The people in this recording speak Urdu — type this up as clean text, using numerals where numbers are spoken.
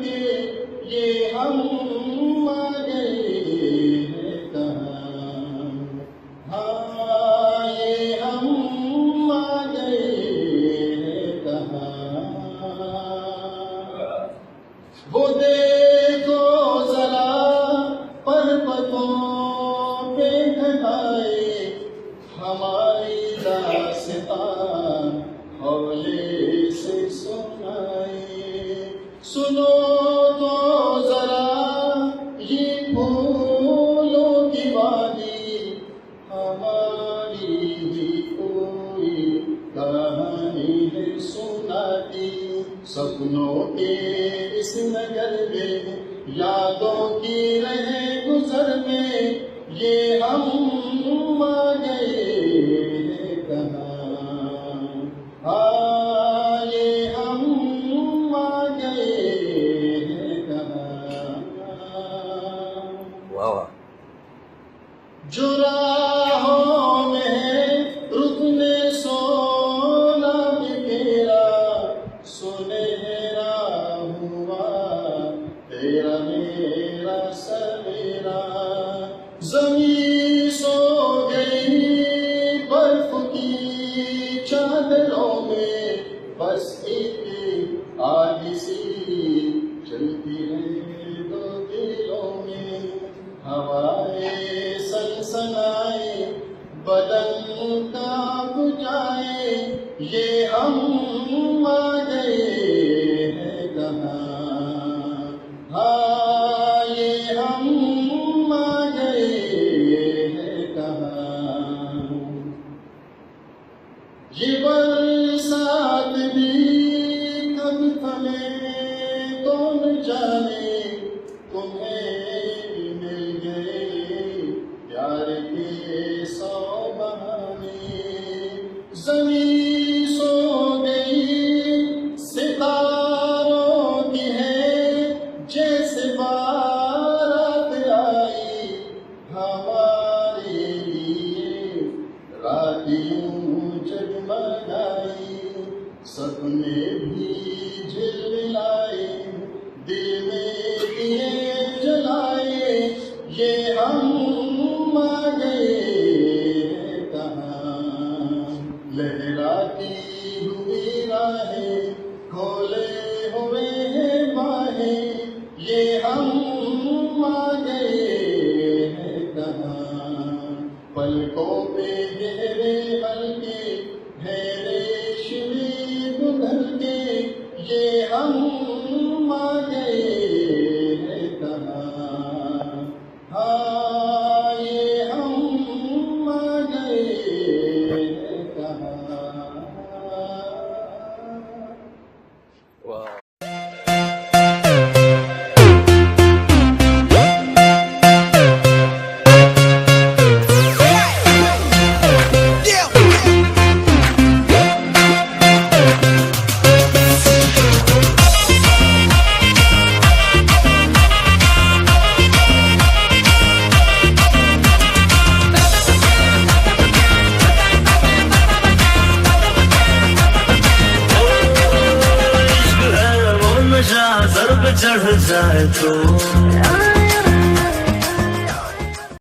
کے یہ ہم آ گئے ہیں کہاں، ہاں یہ ہم آ گئے ہیں کہاں. وہ دیکھو ذرا پربتوں پہ گھٹائے ہماری داستان حوالے سے سنائے. سنو تو ذرا یہ پھولوں کی وادی ہماری بھی کوئی کہانی ہے سناتی. سپنوں کے اس نگر میں یادوں کی رہے گزر میں یہ ہم آ گئے ہیں کہاں، ہاں یہ ہم آ گئے ہیں کہاں. جو راہوں میں ہے رکن سونا بکھیرا سنہرا ہوا تیرا میرا سویرا. زمین سو گئی برف کی چادروں میں بس ایک آگ سی چلتی ہے دو دلوں میں. ہوائیں سنسنائے بدن کانپ جائے یہ ہم آ گئے ہیں کہاں، ہاں یہ ہم آ گئے ہیں کہاں. یہ برسات بھی کب تھمے کون جانے تمہیں بھی مل گئے پیار کے 100 بہانے. زمین سو گئی ستاروں کی ہے جیسے بارات آئی ہمارے لیے رات یوں جگمگائی. سپنے بھی جھلملائے دل میں دیے جلائے یہ ہم آ گئے ہیں کہاں. لہراتی ہوئی راہیں کھولے ہوئے ہیں باہیں یہ ہم آ گئے ہیں کہاں. پلکوں پہ گہرے ہلکے ہے ریشمی گلہل کے یہ ہم آ گئے ہیں کہاں، ہاں یہ ہم آ گئے ہیں کہاں. چڑھ جائے تو